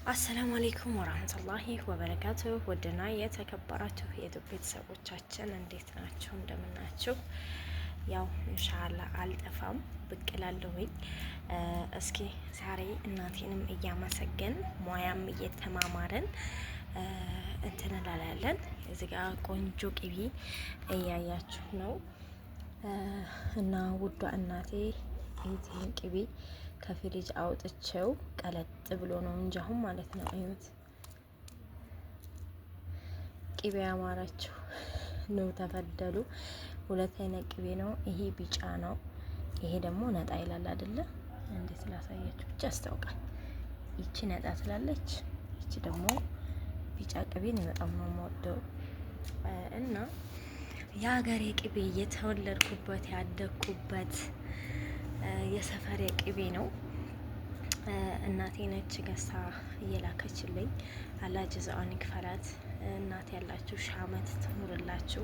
አሰላሙ አሌይኩም ወራህመቱላሂ ወበረካቱ። ውድና የተከበራችሁ የኢትዮጵያ ቤተሰቦቻችን እንዴት ናችሁ? እንደምናችሁ? ያው ኢንሻአላህ አልጠፋም ብቅ እላለሁኝ። እስኪ ዛሬ እናቴንም እያመሰገን ሙያም እየተማማረን እንትን እንላለን። እዚህ ጋር ቆንጆ ቅቤ እያያችሁ ነው እና ውዷ እናቴ ይህን ቅቤ ከፍሪጅ አውጥቼው ቀለጥ ብሎ ነው እንጂ አሁን ማለት ነው። እዩት፣ ቅቤ ያማራችሁ ነው። ተፈደሉ። ሁለት አይነት ቅቤ ነው። ይሄ ቢጫ ነው፣ ይሄ ደግሞ ነጣ ይላል አይደለ? እንዴት ስላሳያችሁ ብቻ ያስታውቃል። ይቺ ነጣ ትላለች፣ ይቺ ደግሞ ቢጫ ቅቤ ነው። በጣም ነው የምወደው እና የሀገሬ ቅቤ የተወለድኩበት ያደግኩበት የሰፈሬ ቅቤ ነው። እናቴ ነች ገዝታ እየላከችልኝ። አላህ ጀዛዋን ይክፈላት። እናቴ ያላችሁ ሺህ ዓመት ትኑርላችሁ።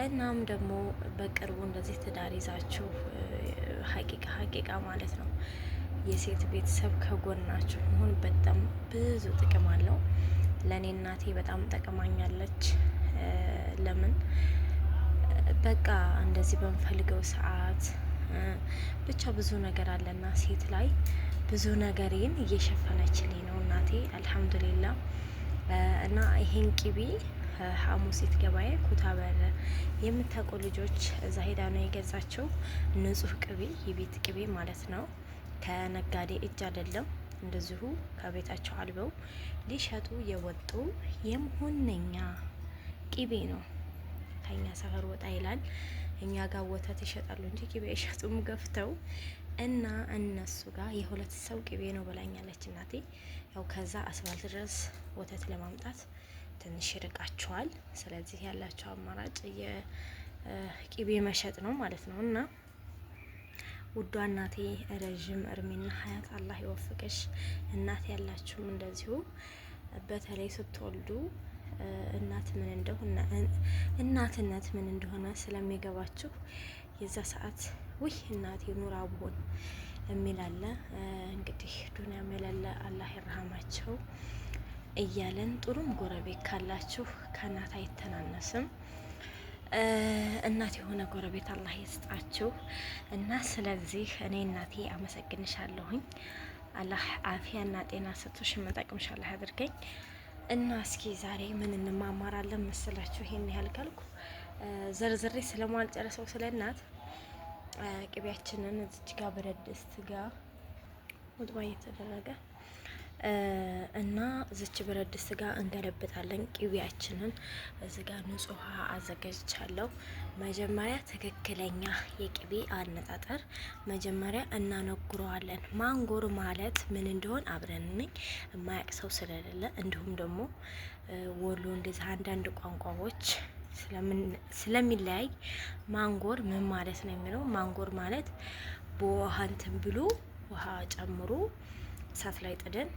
እናም ደግሞ በቅርቡ እንደዚህ ትዳር ይዛችሁ ሀቂቃ ማለት ነው የሴት ቤተሰብ ከጎናችሁ መሆን በጣም ብዙ ጥቅም አለው። ለእኔ እናቴ በጣም ጠቅማኛለች። ለምን በቃ እንደዚህ በምፈልገው ሰዓት ብቻ ብዙ ነገር አለና ሴት ላይ ብዙ ነገሬን እየሸፈነችልኝ ነው እናቴ አልሐምዱሊላ። እና ይሄን ቅቤ ሐሙሲት ገበያ ኩታበር የምታውቁ ልጆች እዛ ሄዳ ነው የገዛቸው። ንጹህ ቅቤ የቤት ቅቤ ማለት ነው። ከነጋዴ እጅ አይደለም። እንደዚሁ ከቤታቸው አልበው ሊሸጡ የወጡ የመሆነኛ ቅቤ ነው። ከኛ ሰፈር ወጣ ይላል። እኛ ጋር ወተት ይሸጣሉ እንጂ ቅቤ አይሸጡም ገፍተው እና እነሱ ጋር የሁለት ሰው ቅቤ ነው ብላኛለች እናቴ። ያው ከዛ አስፋልት ድረስ ወተት ለማምጣት ትንሽ ይርቃቸዋል። ስለዚህ ያላቸው አማራጭ የቅቤ መሸጥ ነው ማለት ነው። እና ውዷ እናቴ ረዥም እርሜና ሀያት አላህ ይወፍቅሽ። እናቴ ያላችሁም እንደዚሁ በተለይ ስትወልዱ እናት ምን እንደሆነ እናትነት ምን እንደሆነ ስለሚገባችሁ የዛ ሰዓት ውይ እናቴ ኑራ ብሆን የሚል አለ። እንግዲህ ዱንያም የሌለ አላህ ይርሃማቸው እያለን ጥሩም ጎረቤት ካላችሁ ከእናት አይተናነስም። እናት የሆነ ጎረቤት አላህ ይስጣችሁ እና ስለዚህ እኔ እናቴ አመሰግንሻለሁኝ። አላህ አፊያና ጤና ሰጥቶሽ መጠቅምሻለሁ አድርገኝ እና እስኪ ዛሬ ምን እንማማራለን መሰላችሁ? ይሄን ያህል ካልኩ ዘርዝሬ ስለማልጨረሰው ስለ እናት ቅቤያችንን እዚች ጋር ብረት ድስት ጋር ወጥባ እየተደረገ እና እዚች ብረት ድስት ጋር እንገለብጣለን ቅቤያችንን። እዚህ ጋር ንጹህ ውሃ አዘጋጅቻለሁ። መጀመሪያ ትክክለኛ የቅቤ አነጣጠር መጀመሪያ እናነጉረዋለን። ማንጎር ማለት ምን እንደሆን አብረን የማያውቅ ሰው ስለሌለ፣ እንዲሁም ደግሞ ወሎ እንደዚህ አንዳንድ ቋንቋዎች ስለሚለያይ ማንጎር ምን ማለት ነው የሚለው ማንጎር ማለት በውሃ እንትን ብሎ ውሃ ጨምሮ እሳት ላይ ጥደን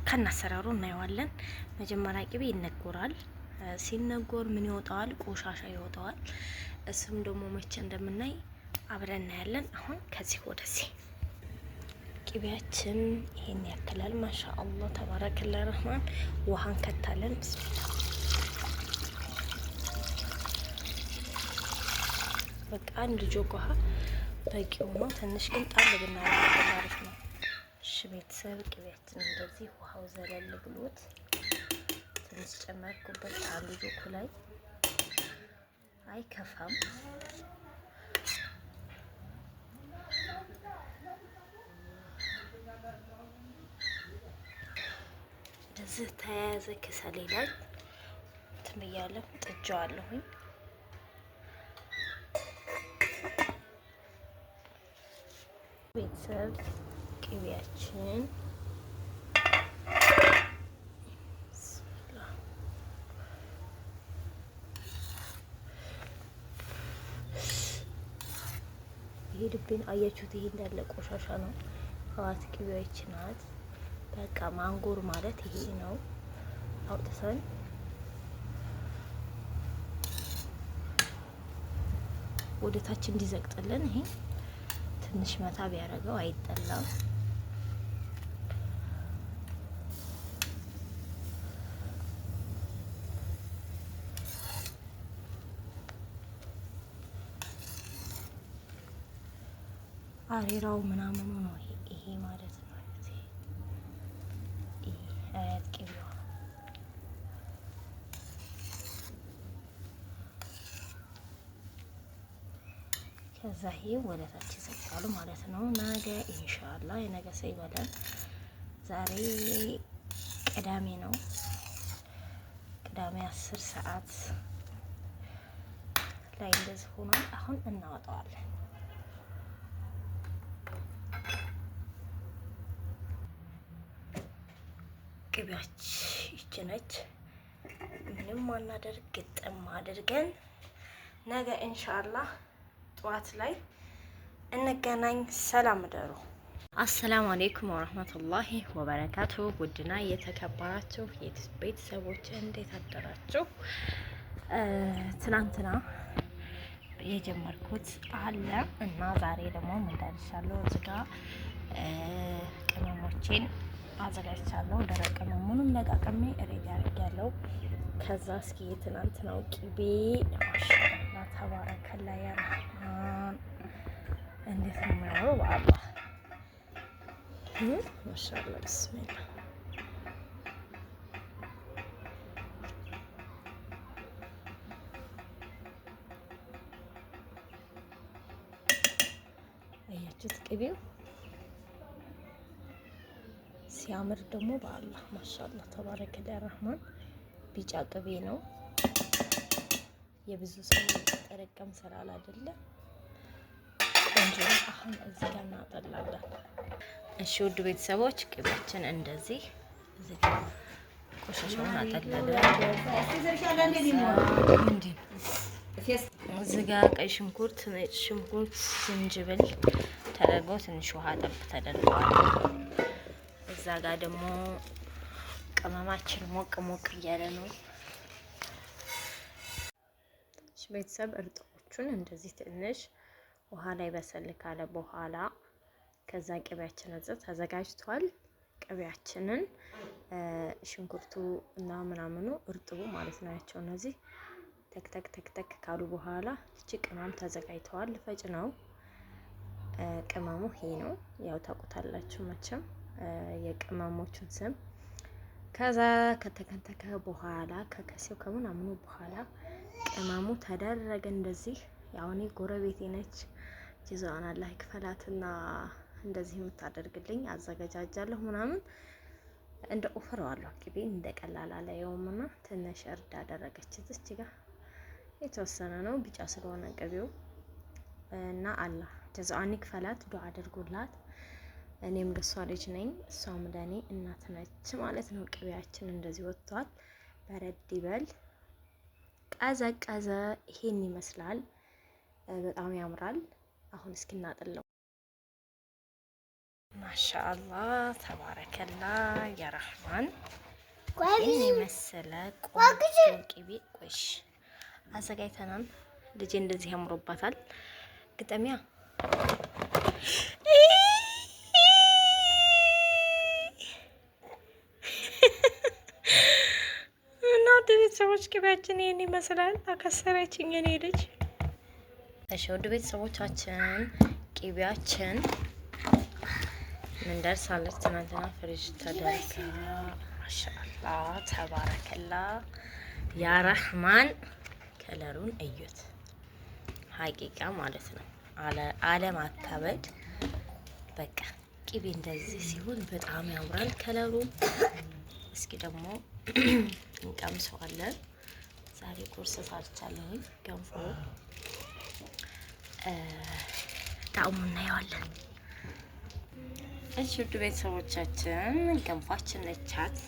ከናሰራሩ እናየዋለን። መጀመሪያ ቅቤ ይነጎራል። ሲነጎር ምን ይወጣዋል? ቆሻሻ ይወጣዋል። እሱም ደግሞ መቼ እንደምናይ አብረን እናያለን። አሁን ከዚህ ወደዚህ ቅቤያችን ይሄን ያክላል። ማሻአላህ ተባረከለ ረህማን። ውሃን ከታለን። በቃ አንድ ጆግ ውሃ በቂው ነው። ትንሽ ግን ጣል ብናደርግ አሪፍ ነው። እሺ ቤተሰብ ቅቤያችን እንደዚህ ውሃው ዘለል ብሎት ትንሽ ጨመርኩበት። አንዱ ጆግ ላይ አይከፋም። እንደዚህ ተያያዘ። ከሰሌ ላይ ትምያለሁ ጥጃዋለሁኝ። ቤተሰብ ቅቤያችን ይሄ ድብን አያችሁት? ይሄ እንዳለ ቆሻሻ ነው። ህዋት ቅቤዎች ናት። በቃ ማንጎር ማለት ይሄ ነው። አውጥተን ወደ ታች እንዲዘቅጥልን ይሄ ትንሽ መታ ቢያደርገው አይጠላም። አሬራው ምናምኑ ነው ይሄ ማለት ነው። ይሄ አያት ቅቤው ከዛ ይሄ ወደ ታች ይዘጋሉ ማለት ነው። ነገ ኢንሻአላህ የነገ ሰው ይበላል። ዛሬ ቅዳሜ ነው። ቅዳሜ 10 ሰዓት ላይ እንደዚህ ሆኗል። አሁን እናወጣዋለን። ቅቤያች ይቺ ነች። ምንም አናደርግ ግጥም አድርገን ነገ ኢንሻአላህ ጠዋት ላይ እንገናኝ። ሰላም ደሩ። አሰላሙ አለይኩም ወራህመቱላሂ ወበረካቱ። ውድና የተከበራችሁ ቤተሰቦች እንዴት አደራችሁ? ትናንትና የጀመርኩት አለ እና ዛሬ ደግሞ ምን ደርሻለሁ። እዚህ ጋር ቅመሞቼን አዘጋጅቻለሁ። ደረቅ ቅመሙንም ለቃቅሜ ሬዲ አድርጌያለሁ። ከዛ እስኪ የትናንትናው ቅቤ ማሻአላ ተባረከላ ያረህማን እንዴት ነው የሚያምረው! በአላህ ማሻአላ ብስሚላ። አያችሁት ቅቤው ሲያምር ደግሞ በአላህ ማሻአላ ተባረከላ ያረህማን። ቢጫ ቅቤ ነው። የብዙ ሰው ጠረቀም ስላል አይደለ ቆንጆ። አሁን እዚህ ጋር እናጠላለን። እሺ ውድ ቤተሰቦች ቅቤያችን እንደዚህ እዚህ ጋር ቆሻሻውን አጠላለን። እዚህ ጋር ቀይ ሽንኩርት፣ ነጭ ሽንኩርት፣ ዝንጅብል ተደርጎ ትንሽ ውሃ ጠብ ተደርጓል። እዛ ጋር ደግሞ ቅመማችን ሞቅ ሞቅ እያለ ነው። ቤተሰብ እርጥቦቹን እንደዚህ ትንሽ ውሃ ላይ በሰል ካለ በኋላ ከዛ ቅቤያችን እዚህ ተዘጋጅቷል። ቅቤያችንን ሽንኩርቱ እና ምናምኑ እርጥቡ ማለት ነው ያቸው እነዚህ ተክተክ ተክተክ ካሉ በኋላ እቺ ቅመም ተዘጋጅተዋል። ፈጭ ነው ቅመሙ ይሄ ነው። ያው ታውቁታላችሁ መቼም የቅመሞቹን ስም። ከዛ ከተከተከ በኋላ ከከሴው ከምናምኑ በኋላ ቅመሙ ተደረገ እንደዚህ። ያው እኔ ጎረቤቴ ነች ጅዛዋን አላህ ይክፈላትና እንደዚህ የምታደርግልኝ አዘገጃጃለሁ ምናምን እንደ ኦፈረዋለሁ። ቅቤ እንደ ቀላል አላየውምና ትንሽ እርድ አደረገች እዚህ ጋር የተወሰነ ነው ቢጫ ስለሆነ ቅቤው እና አላህ ጅዛዋን ይክፈላት ዱአ አድርጉላት። እኔም ለሷ ልጅ ነኝ እሷም ለኔ እናት ነች ማለት ነው። ቅቤያችን እንደዚህ ወጥቷል። በረድ ይበል ቀዘቀዘ። ይሄን ይመስላል። በጣም ያምራል። አሁን እስኪ እናጥለው። ማሻአላ ተባረከላ ያረህማን። ይሄን የመሰለ ቆንጆ ቅቤ ቆሽ አዘጋጅተናል። ልጄ እንደዚህ ያምሮባታል። ግጠሚያ ቤተሰቦች ቅቤያችን ይሄን ይመስላል። አከሰረችኝ የኔ ልጅ። እሺ ወደ ቤተሰቦቻችን ቅቤያችን ምን ደርሳለች። ትናንትና ፍሪጅ ተደርጋ ማሻአላ ተባረከላ ያ ረህማን። ከለሩን እዩት። ሀቂቃ ማለት ነው አለማካበድ። በቃ ቅቤ እንደዚህ ሲሆን በጣም ያምራል ከለሩ። እስኪ ደግሞ እንቀምሰዋለን። ዛሬ ቁርስ ሰርቻለሁ ገንፎ። ጣዕሙን እናየዋለን። እሺ ውድ ቤተሰቦቻችን ገንፋችን ነቻት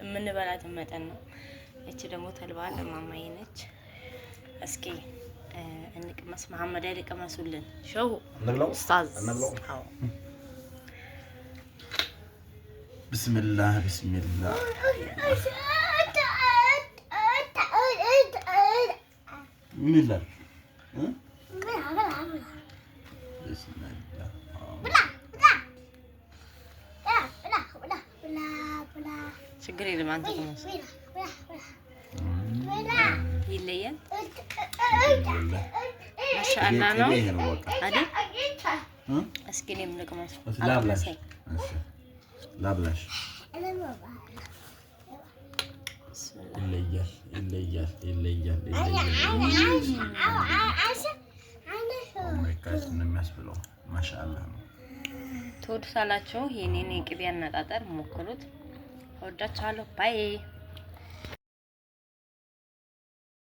የምንበላት መጠን ነው። እቺ ደግሞ ተልባ ለማማዬ ነች። እስኪ እንቅመስ። መሐመድ አይደል ቀመሱልን። ሸው ኡስታዝ አዎ ብስሚላህ ብስሚላህ ምን ይላል? ችግር የለም። አንተ ቆመስ ይለያል። ማሻአላ ነው አይደል? እስኪ እኔም ልቅመስ። ላብላሽ ላብላሽ። ይለያል። ነው የሚያስብለው። ማሻአላህ ነው። ትወዱታላችሁ። የኔን የቅቤ አነጣጠር ሞክሩት። እወዳችኋለሁ። ባይ